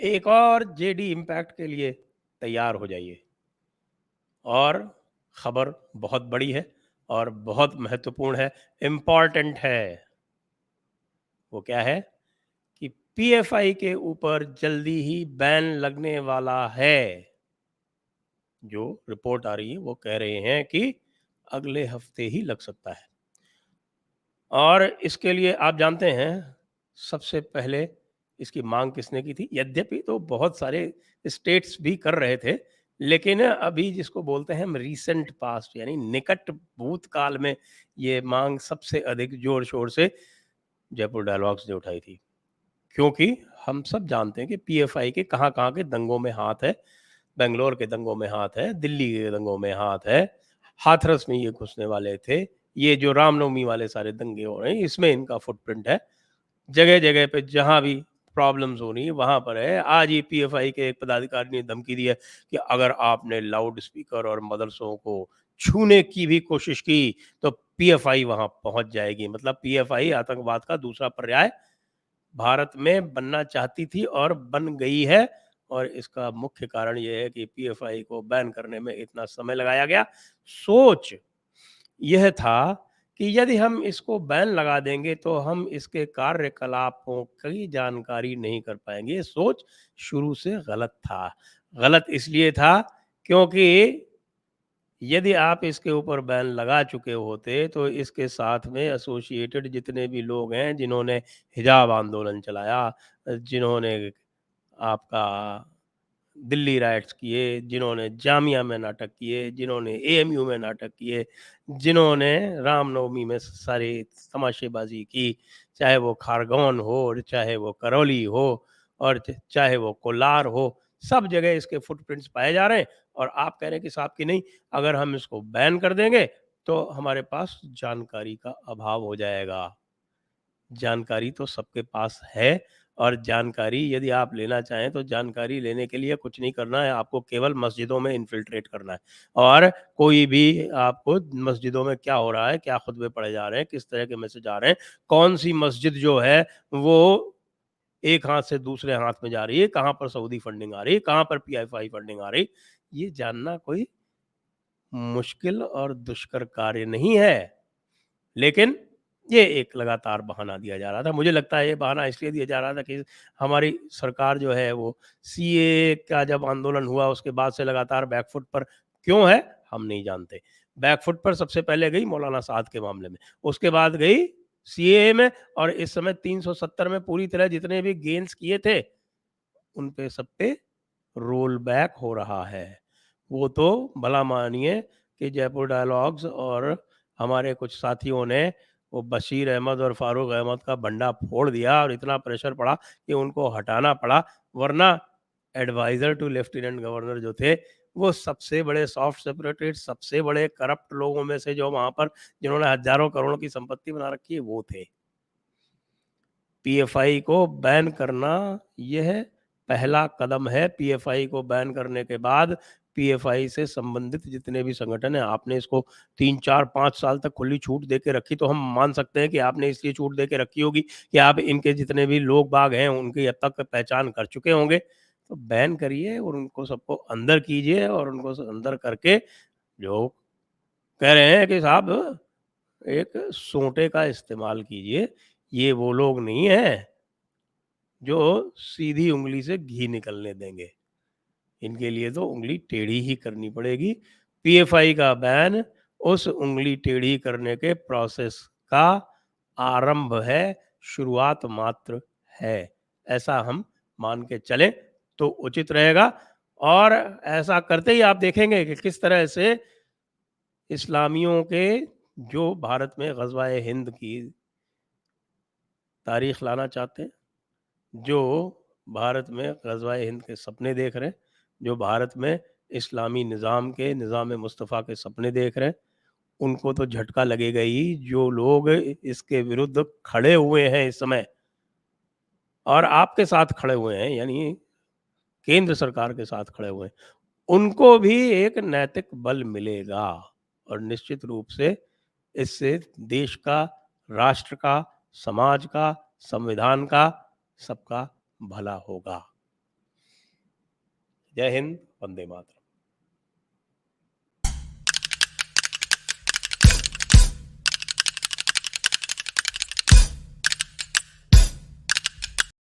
एक और JD impact के लिए तैयार हो जाइए। और खबर बहुत बड़ी है और बहुत महत्वपूर्ण है, इम्पॉर्टेंट है। वो क्या है कि पीएफआई के ऊपर जल्दी ही बैन लगने वाला है। जो रिपोर्ट आ रही है वो कह रहे हैं कि अगले हफ्ते ही लग सकता है। और इसके लिए आप जानते हैं सबसे पहले इसकी मांग किसने की थी? यद्यपि तो बहुत सारे स्टेट्स भी कर रहे थे, लेकिन अभी जिसको बोलते हैं हम रीसेंट पास्ट यानी निकट भूतकाल में ये मांग सबसे अधिक जोर शोर से जयपुर डायलॉग्स ने उठाई थी। क्योंकि हम सब जानते हैं कि पीएफआई के कहाँ कहाँ के दंगों में हाथ है। बेंगलोर के दंगों में हाथ है, दिल्ली के दंगों में हाथ है, हाथरस में ये घुसने वाले थे, ये जो रामनवमी वाले सारे दंगे हो रहे हैं इसमें इनका फुटप्रिंट है। जगह जगह पे जहाँ भी प्रॉब्लम्स हो रही है वहां पर है। आज ही पीएफआई के एक पदाधिकारी ने धमकी दी है कि अगर आपने लाउड स्पीकर और मदरसों को छूने की भी कोशिश की तो पीएफआई वहां पहुंच जाएगी। मतलब पीएफआई आतंकवाद का दूसरा पर्याय भारत में बनना चाहती थी और बन गई है। और इसका मुख्य कारण ये है कि पीएफआई को बैन करने में इतना समय लगाया गया। सोच यह था कि यदि हम इसको बैन लगा देंगे तो हम इसके कार्यकलापों की जानकारी नहीं कर पाएंगे। ये सोच शुरू से गलत था। गलत इसलिए था क्योंकि यदि आप इसके ऊपर बैन लगा चुके होते तो इसके साथ में एसोसिएटेड जितने भी लोग हैं जिन्होंने हिजाब आंदोलन चलाया, जिन्होंने आपका दिल्ली राइट्स किए, जिन्होंने जामिया में नाटक किए, जिन्होंने एएमयू में नाटक किए, जिन्होंने रामनवमी में सारी तमाशेबाजी की, चाहे वो खारगोन हो, चाहे वो करौली हो और चाहे वो कोलार हो, सब जगह इसके फुटप्रिंट्स पाए जा रहे हैं। और आप कह रहे हैं कि साहब कि नहीं, अगर हम इसको बैन कर देंगे तो हमारे पास जानकारी का अभाव हो जाएगा। जानकारी तो सबके पास है और जानकारी यदि आप लेना चाहें तो जानकारी लेने के लिए कुछ नहीं करना है, आपको केवल मस्जिदों में इन्फिल्ट्रेट करना है। और कोई भी आपको मस्जिदों में क्या हो रहा है, क्या खुतबे पढ़े जा रहे हैं, किस तरह के मैसेज आ रहे हैं, कौन सी मस्जिद जो है वो एक हाथ से दूसरे हाथ में जा रही है, कहाँ पर सऊदी फंडिंग आ रही है, कहाँ पर पीएफआई फंडिंग आ रही, ये जानना कोई मुश्किल और दुष्कर कार्य नहीं है। लेकिन ये एक लगातार बहाना दिया जा रहा था। मुझे लगता है ये बहाना इसलिए दिया जा रहा था कि हमारी सरकार जो है वो सीएए का जब आंदोलन हुआ उसके बाद से लगातार बैकफुट पर क्यों है, हम नहीं जानते। बैकफुट पर सबसे पहले गई मौलाना साद के मामले में, उसके बाद गई सीएए में और इस समय 370 में पूरी तरह जितने भी गेन्स किए थे, उन पे सब पे रोल बैक हो रहा है। वो तो भला मानिए कि जयपुर डायलॉग्स और हमारे कुछ साथियों ने वो बशीर अहमद और फारूक अहमद का बंडा फोड़ दिया और इतना प्रेशर पड़ा कि उनको हटाना पड़ा। वरना एडवाइजर टू लेफ्टिनेंट गवर्नर जो थे वो सबसे बड़े सॉफ्ट सेपरेटिस्ट, सबसे बड़े करप्ट लोगों में से जो वहां पर जिन्होंने हजारों करोड़ों की संपत्ति बना रखी है वो थे। पीएफआई को बैन करना यह पहला कदम है। पीएफआई को बैन करने के बाद पीएफआई से संबंधित जितने भी संगठन हैं, आपने इसको 3, 4, 5 साल तक खुली छूट दे के रखी तो हम मान सकते हैं कि आपने इसलिए छूट दे के रखी होगी कि आप इनके जितने भी लोग बाग हैं उनकी अब तक पहचान कर चुके होंगे। तो बैन करिए और उनको सबको अंदर कीजिए और उनको अंदर करके जो कह रहे हैं कि साहब एक सोंटे का इस्तेमाल कीजिए। ये वो लोग नहीं हैं जो सीधी उंगली से घी निकलने देंगे। इनके लिए तो उंगली टेढ़ी ही करनी पड़ेगी। पीएफआई का बैन उस उंगली टेढ़ी करने के प्रोसेस का आरंभ है, शुरुआत मात्र है। ऐसा हम मान के चलें तो उचित रहेगा। और ऐसा करते ही आप देखेंगे कि किस तरह से इस्लामियों के जो भारत में ग़ज़वाए हिंद की तारीख़ लाना चाहते हैं, जो भारत में ग़ज़वाए हिंद के सपने देख रहे हैं, जो भारत में इस्लामी निज़ाम के निज़ाम मुस्तफ़ा के सपने देख रहे हैं, उनको तो झटका लगेगा ही। जो लोग इसके विरुद्ध खड़े हुए हैं इस समय और आपके साथ खड़े हुए हैं, यानी केंद्र सरकार के साथ खड़े हुए हैं, उनको भी एक नैतिक बल मिलेगा और निश्चित रूप से इससे देश का, राष्ट्र का, समाज का, संविधान का, सबका भला होगा। जय हिंद, वंदे मातरम।